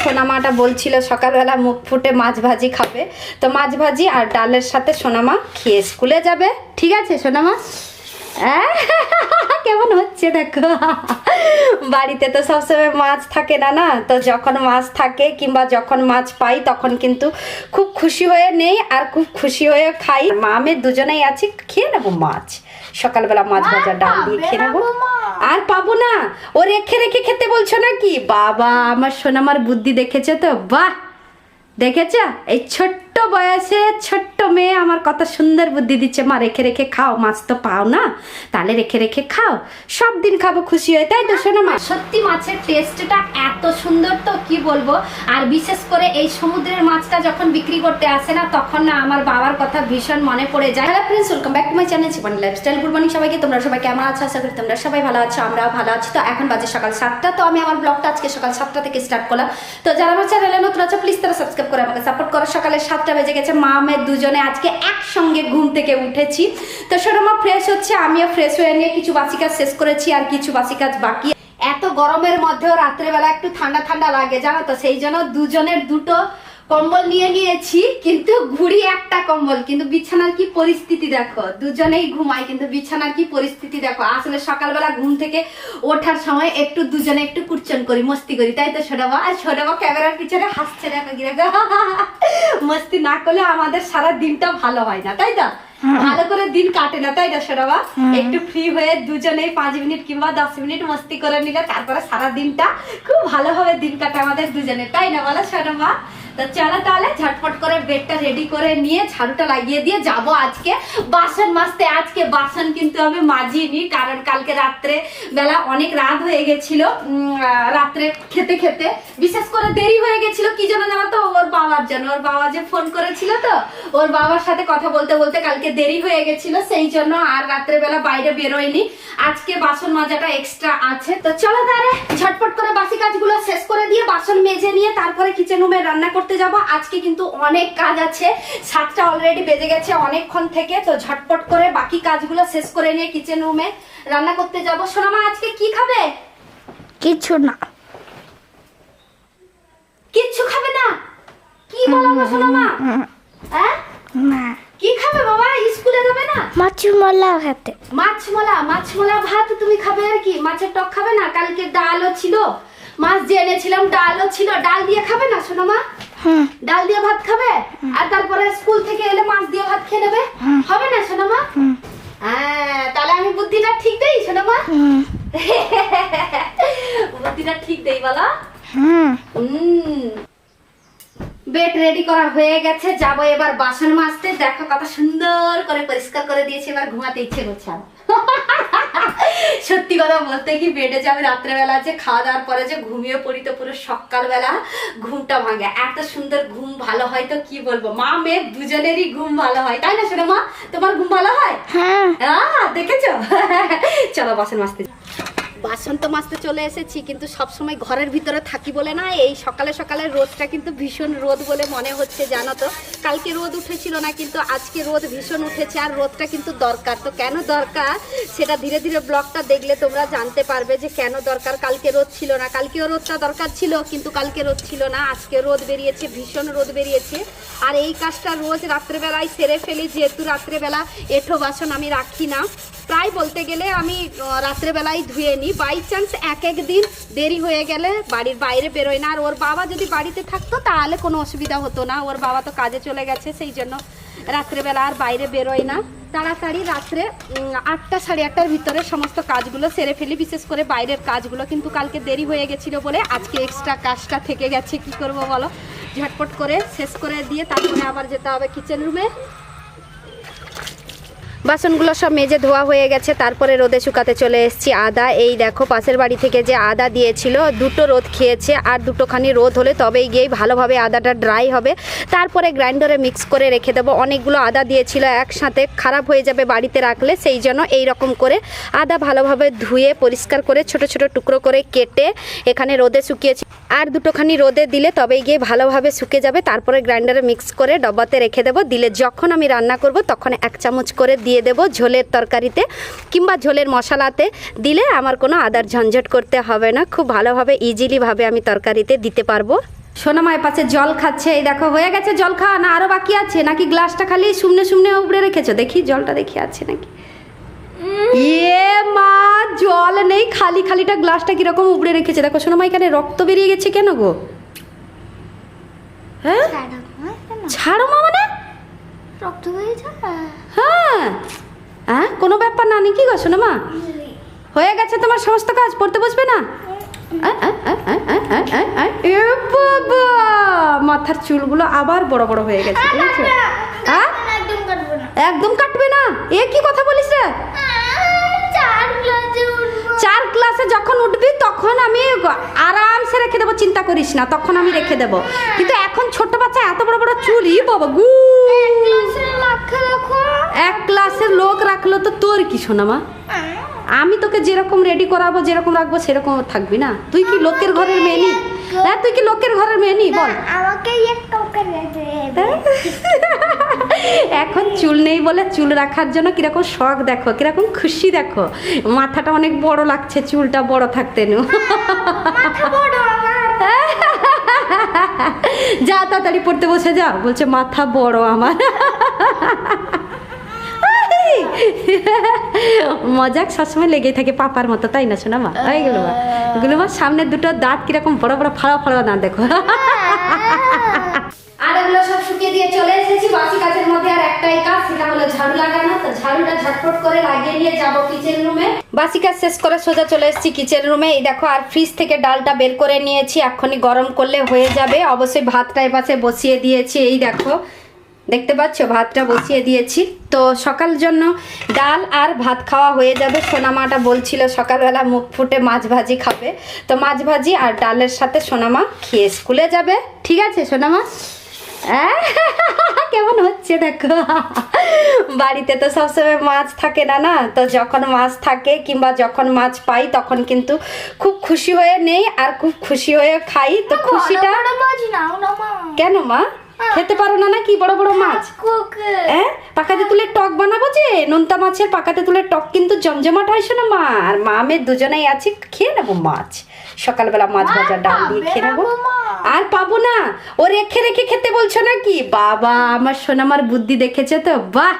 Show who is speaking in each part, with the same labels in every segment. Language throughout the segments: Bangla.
Speaker 1: সোনামাটা বলছিল সকালবেলা মুখ ফুটে মাছ ভাজি খাবে, তো মাছ ভাজি আর ডালের সাথে সোনামা খেয়ে স্কুলে যাবে। ঠিক আছে সোনামা? কেমন হচ্ছে দেখো, বাড়িতে তো সবসময় মাছ থাকে না, না তো যখন মাছ থাকে কিংবা যখন মাছ পাই তখন কিন্তু খুব খুশি হয়ে নেই আর খুব খুশি হয়ে খাই। মা আমি দুজনেই আছি, খেয়ে নেবো মাছ, সকালবেলা মাছ ভাজা ডাল দিয়ে খেয়ে নেবো। আর পাবো না? ও রেখে রেখে খেতে বলছো নাকি? বাবা আমার সোনামার বুদ্ধি দেখেছে তো, বাহ দেখেছ, এই ছোট্ট বয়সে ছোট্ট মেয়ে আমার কত সুন্দর বুদ্ধি দিচ্ছে। মা রেখে রেখে খাও, মাছ তো পাও না, তাহলে রেখে রেখে খাও, সব দিন খাবো খুশি হয়ে, তাই তো শোনো মা? সত্যি মাছের টেস্টটা এত সুন্দর তো কি বলবো। আর বিশেষ করে এই সমুদ্রের মাছটা যখন বিক্রি করতে আসে না, তখন না আমার বাবার কথা ভীষণ মনে পড়ে যায়। Hello friends, welcome back to my channel Jibon lifestyle. Good morning সবাইকে, তোমরা সবাই কেমন আছো? আশা করি তোমরা সবাই ভালো আছো, আমরাও ভালো আছি। তো এখন বাজে সকাল 7টা, তো আমি আমার ব্লগটা আজকে সকাল 7টা থেকে স্টার্ট করলাম। তো যারা আমার চ্যানেলে নতুন আছো প্লিজ তারা সাবস্ক্রাইব করে আমাকে সাপোর্ট করো। সকালে 7টা বেজে গেছে, মা মেয়ে দুজনে আজকে একসঙ্গে ঘুম থেকে উঠেছি। তো সোনামা ফ্রেশ হচ্ছে, আমিও ফ্রেশ হয়ে নিয়ে কিছু বাসি কাজ শেষ করেছি আর কিছু বাসি কাজ বাকি। এত গরমের মধ্যেও রাত্রেবেলা একটু ঠান্ডা ঠান্ডা লাগে জানো তো, সেই জন্য দুজনের দুটো কম্বল নিয়ে নিয়েছি, কিন্তু ঘুরি একটা কম্বল। কিন্তু বিছানার কি পরিস্থিতি দেখো, দুজনেই ঘুমাই কিন্তু বিছানার কি পরিস্থিতি দেখো। আসলে সকালবেলা ঘুম থেকে ওঠার সময় একটু দুজনে একটু কুরচন করি, মস্তি করি, তাই তো সোনামা? আর সোনামা ক্যামেরার পিছনে হাসছে দেখো, কি দেখো মস্তি না করলে আমাদের সারা দিনটা ভালো হয় না, তাই তো? ভালো করে দিন কাটে না, তাই না সোনামা? একটু ফ্রি হয়ে দুজনেই 5 মিনিট কিংবা 10 মিনিট মস্তি করে নিলে তারপরে সারা দিনটা খুব ভালোভাবে দিন কাটে আমাদের দুজনে, তাই না বলো সোনামা? তো চলো তাহলে ঝটপট করে বেডটা রেডি করে নিয়ে ঝাড়ুটা লাগিয়ে দিয়ে যাব আজকে বাসন মাজতে। আজকে বাসন কিন্তু আমি মাজিনি, কারণ কালকে রাত্রে বেলা অনেক রাত হয়ে গেছিল, রাত্রে খেতে খেতে বিশেষ করে দেরি হয়ে গেছিল। কি জন্য জানো তো? ওর বাবার জন্য। ওর বাবা যে ফোন করেছিল, তো ওর বাবার সাথে কথা বলতে বলতে কালকে দেরি হয়ে গেছিল, সেই জন্য আর রাত্রে বেলা বাইরে বেরোয়নি। আজকে বাসন মাজাটা এক্সট্রা আছে। তো চলো তাহলে ঝটপট করে বাসি কাজগুলো শেষ করে দিয়ে বাসন মেজে নিয়ে তারপরে কিচেন রুমে রান্না করতে যাব। আজকে কিন্তু অনেক কাজ আছে, 7টা অলরেডি বেজে গেছে অনেকক্ষণ থেকে। তো ঝটপট করে বাকি কাজগুলো শেষ করে নিয়ে কিচেন রুমে রান্না করতে যাব। সোনামা আজকে কি খাবে?
Speaker 2: কিছু না।
Speaker 1: কিচ্ছু খাবে না? কি বলো গো সোনামা? হ্যাঁ
Speaker 2: না।
Speaker 1: কি খাবে বাবা? স্কুলে যাবে না?
Speaker 2: মাছমলা খেতে।
Speaker 1: মাছমলা ভাত তুমি খাবে আর কি? মাছের টক খাবে না? কালকে ডালও ছিল, মাছ যে এনেছিলাম ডালও ছিল, ডাল দিয়ে খাবে না সোনামা? ডাল দিয়ে ভাত খাবে, আর তারপরে স্কুল থেকে এলে মাছ দিয়ে ভাত খেয়ে নেবে, হবে না সোনামা? হ্যাঁ, তাহলে আমি বুদ্ধিটা ঠিক দেই সোনামা? বুদ্ধিটা ঠিক দেই বলো? বেড রেডি করা হয়ে গেছে, যাব এবার বাসন মাজতে। দেখো কত সুন্দর করে পরিষ্কার করে দিয়েছি, এবার ঘুমাতে ইচ্ছে করছে আমার। সত্যি কথা বলতে কি, বেডে যে আমি রাত্রেবেলা যে খাওয়া দাওয়ার পরে যে ঘুমিয়ে পড়ি, তো পুরো সকালবেলা ঘুমটা ভাঙে। এত সুন্দর ঘুম ভালো হয় তো কি বলবো, মা মেয়ে দুজনেরই ঘুম ভালো হয়, তাই না সোনামা? তোমার ঘুম ভালো হয়?
Speaker 2: হ্যাঁ।
Speaker 1: দেখেছো? চলো বাসন মাজতে। বাসন তো মাজতে চলে এসেছি, কিন্তু সবসময় ঘরের ভিতরে থাকি বলে না, এই সকালে সকালে রোদটা কিন্তু ভীষণ রোদ বলে মনে হচ্ছে জানো তো। কালকে রোদ উঠেছিল না, কিন্তু আজকে রোদ ভীষণ উঠেছে, আর রোদটা কিন্তু দরকার। তো কেন দরকার সেটা ধীরে ধীরে ব্লগটা দেখলে তোমরা জানতে পারবে যে কেন দরকার। কালকে রোদ ছিল না, কালকেও রোদটা দরকার ছিল, কিন্তু কালকে রোদ ছিল না, আজকে রোদ বেরিয়েছে, ভীষণ রোদ বেরিয়েছে। আর এই কাজটা রোজ রাত্রেবেলায় সেরে ফেলি, যেহেতু রাত্রেবেলা এঁঠো বাসন আমি রাখি না, প্রায় বলতে গেলে আমি রাত্রেবেলায় ধুয়ে নিই। বাই চান্স এক দিন দেরি হয়ে গেলে বাড়ির বাইরে বেরোয় না। আর ওর বাবা যদি বাড়িতে থাকতো তাহলে কোনো অসুবিধা হতো না, ওর বাবা তো কাজে চলে গেছে, সেই জন্য রাত্রেবেলা আর বাইরে বেরোয় না। তাড়াতাড়ি রাত্রে 8টা সাড়ে 8টার ভিতরে সমস্ত কাজগুলো সেরে ফেলি, বিশেষ করে বাইরের কাজগুলো। কিন্তু কালকে দেরি হয়ে গেছিলো বলে আজকে এক্সট্রা কাজটা থেকে গেছে, কি করব বলো? ঝটপট করে শেষ করে দিয়ে তারপরে আবার যেতে হবে কিচেন রুমে। বাসনগুলো সব মেজে ধোয়া হয়ে গেছে, তারপরে রোদে শুকাতে চলে এসেছি। আদা, এই দেখো পাশের বাড়ি থেকে যে আদা দিয়েছিল, 2টো রোদ খেয়েছে, আর 2টোখানি রোদ হলে তবেই গিয়েই ভালোভাবে আদাটা ড্রাই হবে। তারপরে গ্রাইন্ডারে মিক্স করে রেখে দেবো। অনেকগুলো আদা দিয়েছিল, একসাথে খারাপ হয়ে যাবে বাড়িতে রাখলে, সেই জন্য এই রকম করে আদা ভালোভাবে ধুয়ে পরিষ্কার করে ছোট ছোট টুকরো করে কেটে এখানে রোদে শুকিয়েছি। আর 2টোখানি রোদে দিলে তবেই গিয়ে ভালোভাবে শুকে যাবে। তারপরে গ্রাইন্ডারে মিক্স করে ডব্বাতে রেখে দেবো। দিলে যখন আমি রান্না করব তখন 1 চামচ করে দিয়ে দেবো ঝোলের তরকারিতে কিংবা ঝোলের মশলাতে। দিলে আমার কোনো আদার ঝঞ্ঝট করতে হবে না, খুব ভালোভাবে ইজিলিভাবে আমি তরকারিতে দিতে পারবো। সোনামায়ের পাশে জল খাচ্ছে, এই দেখো হয়ে গেছে জল খাওয়া, না আরো বাকি আছে নাকি গ্লাসটা খালি শুমনে শুমনে উপরে রেখেছো? দেখি জলটা দেখি আছে নাকি। ইয়ে মা, জল নেই, খালি খালিটা গ্লাসটা কিরকম উপরে রেখেছে দেখো। সোনামা এখানে রক্ত বেরিয়ে গেছে কেন গো? হ্যাঁ ছাড়ো মা, মানে
Speaker 2: রক্ত হয়ে যায়।
Speaker 1: হ্যাঁ হ্যাঁ কোনো ব্যাপার না নাকি গো সোনামা? হয়ে গেছে তোমার সমস্ত কাজ, পড়তে বসবে না? এ বাবা, মাথার চুলগুলো আবার বড় বড় হয়ে গেছে, বুঝেছো? হ্যাঁ
Speaker 2: একদম কাটবো না।
Speaker 1: একদম কাটবে না? এ কি কথা বলিস রে?
Speaker 2: 4 ক্লাসে উঠবো।
Speaker 1: 4 ক্লাসে যখন উঠবি তখন আমি আরামসে রেখে দেবো, চিন্তা করিস না, তখন আমি রেখে দেবো। কিন্তু এখন ছোট বাচ্চা এত বড় বড় চুল, ই বাবা গু।
Speaker 2: 1 ক্লাসের মাখা রাখো।
Speaker 1: 1 ক্লাসের লোক রাখলো তো তোর কি সোনামা? আমি তোকে যেরকম রেডি করাবো, যেরকম রাখবো সেরকম থাকবি না। তুই কি লোকের ঘরের মেয়ে নি? হ্যাঁ তুই কি লোকের ঘরের মেয়ে নি বল?
Speaker 2: আমাকে একটু করে দে।
Speaker 1: এখন চুল নেই বলে চুল রাখার জন্য কিরকম শখ দেখো, কিরকম খুশি দেখো। মাথাটা অনেক বড় লাগছে চুলটা বড় থাকতে নু।
Speaker 2: মাথা বড় আমার।
Speaker 1: যা তাড়াতাড়ি পড়তে বসে যা, বলছে মাথা বড় আমার। মজাক সবসময় লেগেই থাকে পাপার মতো, তাই না শোনা মা? এইগুলো মা, এগুলো মা সামনের দুটো দাঁত কিরকম বড় বড় ফাড়া ফাড়া দাঁত দেখো। আর এগুলো সব শুকিয়ে দিয়ে চলে এসেছি। বাসি কাজের মধ্যে আর একটাই কাজ, সেটা হলো ঝাড়ু লাগানো। তো ঝাড়ুটা ঝটপট করে লাগিয়ে নিয়ে যাবো কিচেন রুমে। বাসি কাজ শেষ করে সোজা চলে এসেছি কিচেন রুমে। এই দেখো আর ফ্রিজ থেকে ডালটা বের করে নিয়েছি, এক্ষুনি গরম করলে হয়ে যাবে। অবশ্যই ভাতটা এপাশে বসিয়ে দিয়েছি, এই দেখো দেখতে পাচ্ছ ভাতটা বসিয়ে দিয়েছি। তো সকাল জন্য ডাল আর ভাত খাওয়া হয়ে যাবে। সোনামাটা বলছিল সকালবেলা মুখ ফুটে মাছ ভাজি খাবে, তো মাছ ভাজি আর ডালের সাথে সোনামা খেয়ে স্কুলে যাবে। ঠিক আছে সোনামা? কেমন হচ্ছে দেখো। বাড়িতে তো সবসময় মাছ থাকে না, না তো যখন মাছ থাকে কিংবা যখন মাছ পাই তখন কিন্তু খুব খুশি হয়ে নেই আর খুব খুশি হয়ে খাই। তো খুশিটা
Speaker 2: মাছ নাও না মা।
Speaker 1: কেন মা খেতে পারো না নাকি বড় বড় মাছ? হ্যাঁ পাকাতে তুলে টক বানাবো, যে নোনতা মাছের পাকাতে তুলে টক কিন্তু জমজমাট হয় শোনা মা। আর মা আমি দুজনেই আছি, খেয়ে নেবো মাছ। সকালবেলা মাছ ভাজা ডাল দিয়ে খেয়ে নেবো। আর পাবো না? ও রেখে রেখে খেতে বলছো নাকি? বাবা আমার সোনামার বুদ্ধি দেখেছে তো, বাহ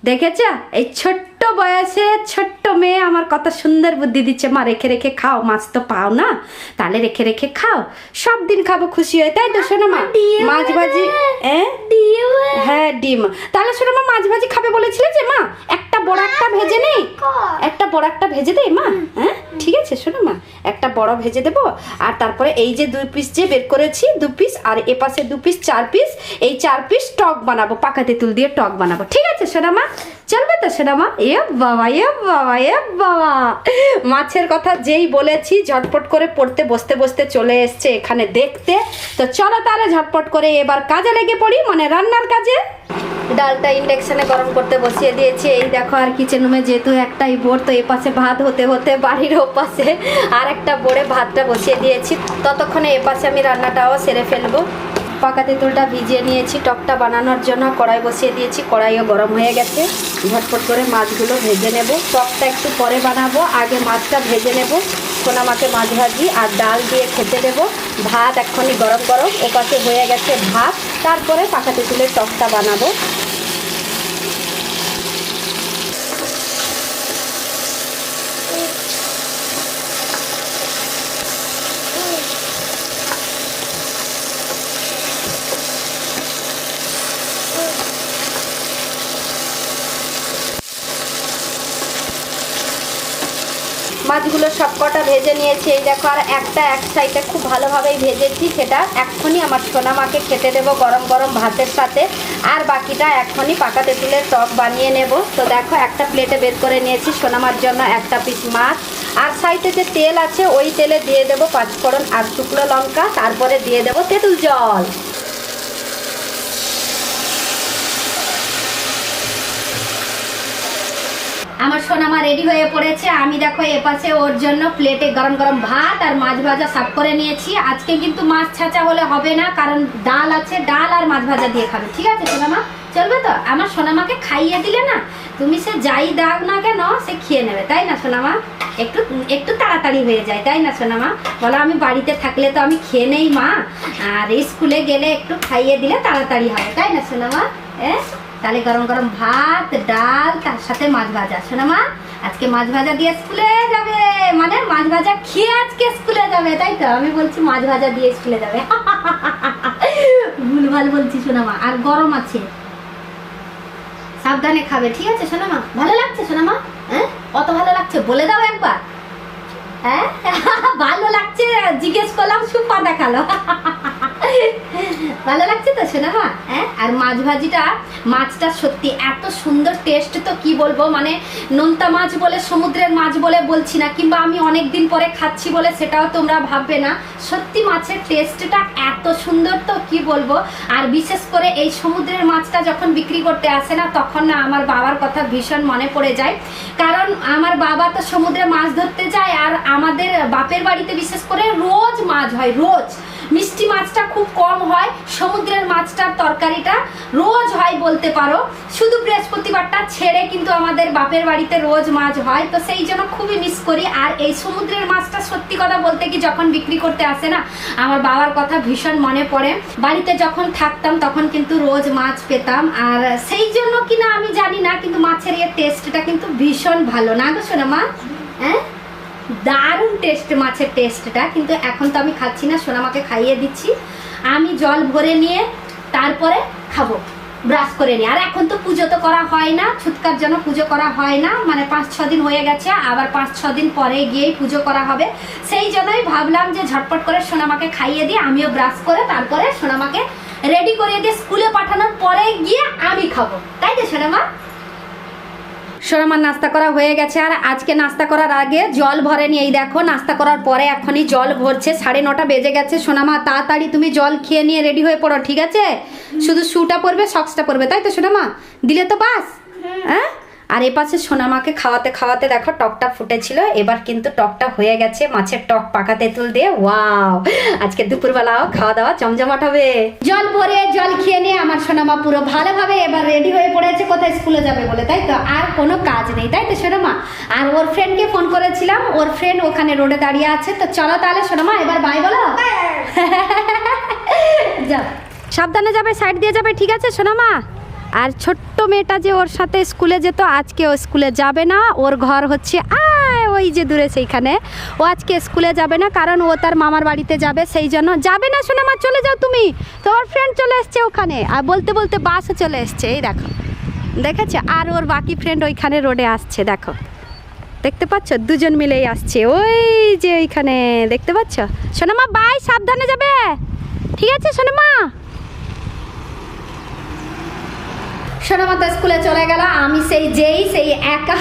Speaker 1: দেখেছ? এই ছোট্ট বয়সে ছোট্ট মেয়ে আমার কত সুন্দর বুদ্ধি দিচ্ছে। মা রেখে রেখে খাও, মাছ তো পাও না, তাহলে রেখে রেখে খাও, সব দিন খাবো খুশি হয়ে, তাই তো শোনো মা? মাছ ভাজি হ্যাঁ ডিম। তাহলে শোনো মা মাছ ভাজি খাবে বলেছিলে যে মা, একটা বড় একটা ভেজে নেই, একটা বড় একটা ভেজে দেই মা? হ্যাঁ ঠিক আছে শোনো মা, একটা বড় ভেজে দেবো। আর তারপরে এই যে 2 পিস যে বের করেছি 2 পিস, আর এপাশে 2 পিস 4 পিস, এই 4 পিস টক বানাবো, পাকা তেঁতুল দিয়ে টক বানাবো। ঠিক আছে শোনো মা? চলবে তো শোনো মা? এ বাবা এ বাবা এ বাবা, মাছের কথা যেই বলেছি ঝটপট করে পড়তে বসতে বসতে চলে এসছে এখানে দেখতে। তো চলো তাহলে ঝটপট করে এবার কাজে লেগে পড়ি, মানে রান্নার কাজে। ডালটা ইন্ডাকশনে গরম করতে বসিয়ে দিয়েছি। এই দেখো আর কিচেন রুমে যেহেতু একটাই বোর্ড, তো এপাশে ভাত হতে হতে বাড়ির ওপাশে আর একটা বোর্ডে ভাতটা বসিয়ে দিয়েছি। ততক্ষণে এপাশে আমি রান্নাটাও সেরে ফেলবো। পাকা তেঁতুলটা ভিজিয়ে নিয়েছি টকটা বানানোর জন্য, কড়াই বসিয়ে দিয়েছি, কড়াইও গরম হয়ে গেছে। ঝটপট করে মাছগুলো ভেজে নেব। টকটা একটু পরে বানাবো, আগে মাছটা ভেজে নেব। সোনামাকে মাছ ভাজি আর ডাল দিয়ে খেতে দেবো। ভাত এক্ষুনি গরম গরম ওপাশে হয়ে গেছে ভাত, তারপরে পাকা তেঁতুলের টকটা বানাবো। মাছগুলো সব কটা ভেজে নিয়েছি, এই দেখো। আর একটা এক সাইডে খুব ভালোভাবেই ভেজেছি, সেটা এক্ষুনি আমার সোনামাকে খেতে দেবো গরম গরম ভাতের সাথে। আর বাকিটা এক্ষুনি পাকা তেঁতুলের টক বানিয়ে নেব। তো দেখো একটা প্লেটে বের করে নিয়েছি সোনামার জন্য একটা পিস মাছ, আর সাইডে যে তেল আছে ওই তেলে দিয়ে দেবো 5 ফোড়ন আর শুকনো লঙ্কা, তারপরে দিয়ে দেবো তেঁতুল জল। আমার সোনামা রেডি হয়ে পড়েছে। আমি দেখো এপাশে ওর জন্য প্লেটে গরম গরম ভাত আর মাছ ভাজা সাফ করে নিয়েছি। আজকে কিন্তু মাছ ছাঁচা হলে হবে না, কারণ ডাল আছে, ডাল আর মাছ ভাজা দিয়ে খাবে। ঠিক আছে সোনামা, চলবে তো? আমার সোনামাকে খাইয়ে দিলে না, তুমি সে যাই দাও না কেন সে খেয়ে নেবে, তাই না সোনামা? একটু একটু তাড়াতাড়ি হয়ে যায়, তাই না সোনামা? বলো আমি বাড়িতে থাকলে তো আমি খেয়ে নেই মা, আর স্কুলে গেলে একটু খাইয়ে দিলে তাড়াতাড়ি হবে, তাই না সোনামা? তাহলে গরম গরম ভাত, ডাল, তার সাথে মাছ ভাজা। সোনামা আজকে মাছ ভাজা দিয়ে স্কুলে যাবে, মানে মাছ ভাজা খেয়ে আজকে স্কুলে যাবে, তাই তো? আমি বলছি মাছ ভাজা দিয়ে স্কুলে যাবে। ভুলভাল বলছি সোনামা। আর গরম আছে, সাবধানে খাবে, ঠিক আছে সোনামা? ভালো লাগছে সোনামা? কত ভালো লাগছে বলে দাও একবার। হ্যাঁ ভালো লাগছে জিজ্ঞেস করলাম, সুপা দেখালো। ভালো লাগছে তো সোনামা? আর মাছ ভাজিটা, মাছটা সত্যি এত সুন্দর টেস্ট, তো কি বলবো, মানে নোনতা মাছ বলে, সমুদ্রের মাছ বলে বলছি না, কিংবা আমি অনেক দিন পরে খাচ্ছি বলে সেটাও তোমরা ভাববে না। সত্যি মাছের টেস্টটা এত সুন্দর, তো কি বলবো। আর বিশেষ করে এই সমুদ্রের মাছটা যখন বিক্রি করতে আসে না, তখন না আমার বাবার কথা ভীষণ মনে পড়ে যায়। কারণ আমার বাবা তো সমুদ্রে মাছ ধরতে যায়, আর আমাদের বাপের বাড়িতে বিশেষ করে রোজ মাছ হয়, রোজ। মিষ্টি মাছটা খুব কম হয়, সমুদ্রের মাছটার তরকারিটা রোজ হয় বলতে পারো। শুধু বৃহস্পতিবারটা ছেড়ে কিন্তু আমাদের বাপের বাড়িতে রোজ মাছ হয়, তো সেই জন্য খুবই মিস করি। আর এই সমুদ্রের মাছটা সত্যি কথা বলতে কি, যখন বিক্রি করতে আসে না, আমার বাবার কথা ভীষণ মনে পড়ে। বাড়িতে যখন থাকতাম তখন কিন্তু রোজ মাছ পেতাম, আর সেই জন্য কিনা আমি জানি না, কিন্তু মাছের এর টেস্টটা কিন্তু ভীষণ ভালো, না গো সোনামা? দারুণ টেস্ট মাছের টেস্টটা। কিন্তু এখন তো আমি খাচ্ছি না, সোনামাকে খাইয়ে দিচ্ছি। আমি জল ভরে নিয়ে তারপরে খাবো, ব্রাশ করে নিয়ে। আর এখন তো পুজো তো করা হয় না, ছুতকার জন্য পুজো করা হয় না, মানে 5-6 দিন হয়ে গেছে, আবার 5-6 দিন পরে গিয়েই পুজো করা হবে। সেই জন্যই ভাবলাম যে ঝটপট করে সোনামাকে খাইয়ে দিয়ে আমিও ব্রাশ করে তারপরে সোনামাকে রেডি করিয়ে দিয়ে স্কুলে পাঠানোর পরে গিয়ে আমি খাবো, তাই তো সোনামা? সোনামার নাস্তা করা হয়ে গেছে। আর আজকে নাস্তা করার আগে জল ভরে নিয়ে, এই দেখো নাস্তা করার পরে এখনই জল ভরছে, 9:30 বেজে গেছে। সোনামা তাড়াতাড়ি তুমি জল খেয়ে নিয়ে রেডি হয়ে পড়ো, ঠিক আছে? শুধু শুটা পরবে, সক্সটা পরবে, তাই তো সোনামা? দিলে তো বাস। আর এপাশে সোনামাকে খাওয়াতে খাওয়াতে দেখো টকটা ফুটেছিল, এবার কিন্তু টকটা হয়ে গেছে মাছের টক পাকা তেঁতুল দিয়ে। ওয়াও, আজকে দুপুরবেলাও খাওয়া দাওয়া জমজমাট হবে। জল ভরে জল খেয়ে নিয়ে আমার সোনামা পুরো ভালোভাবে এবার রেডি হয়ে পড়েছে, কোথায় স্কুলে যাবে বলে, তাই তো? আর কোনো কাজ নেই, তাই তো সোনামা? আর ওর ফ্রেন্ডকে ফোন করেছিলাম, ওর ফ্রেন্ড ওখানে রোডে দাঁড়িয়ে আছে। তো চলো তাহলে সোনামা এবার বাই বলো। যাও, সাবধানে যাবে, সাইড দিয়ে যাবে, ঠিক আছে সোনামা? আর ছোট্ট মেয়েটা যে ওর সাথে স্কুলে যেত, আজকে ও স্কুলে যাবে না। ওর ঘর হচ্ছে ওই যে দূরে, সেইখানে। ও আজকে স্কুলে যাবে না, কারণ ও তার মামার বাড়িতে যাবে, সেই জন্য যাবে না। সোনামা চলে যাও তুমি, তোমার ফ্রেন্ড চলে এসছে ওখানে। আর বলতে বলতে বাসও চলে এসছে, এই দেখো, দেখেছো? আর ওর বাকি ফ্রেন্ড ওইখানে রোডে আসছে, দেখো, দেখতে পাচ্ছ? দুজন মিলেই আসছে, ওই যে ওইখানে, দেখতে পাচ্ছ? সোনামা বাই, সাবধানে যাবে, ঠিক আছে সোনামা? সোনামা তো স্কুলে চলে গেল, আমি সেই একা।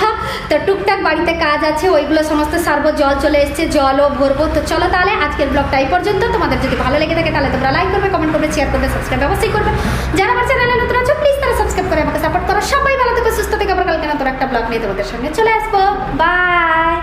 Speaker 1: তো টুকটাক বাড়িতে কাজ আছে, ওইগুলো সমস্ত সারবো। জল চলে এসছে, জলও ভরবো। তো চলো তাহলে আজকের ব্লগটা এই পর্যন্ত। তোমাদের যদি ভালো লেগে থাকে তাহলে তোমরা লাইক করবে, কমেন্ট করবে, শেয়ার করবে, সাবস্ক্রাইব অবশ্যই করবে। যারা আমার চ্যানেলে নতুন আছো প্লিজ তারা সাবস্ক্রাইব করে আমাকে সাপোর্ট করো। সবাই ভালো থেকে সুস্থ থেকে, আবার কালকে নতুন একটা ব্লগ নিয়ে তোমাদের সামনে চলে আসবো। বাই।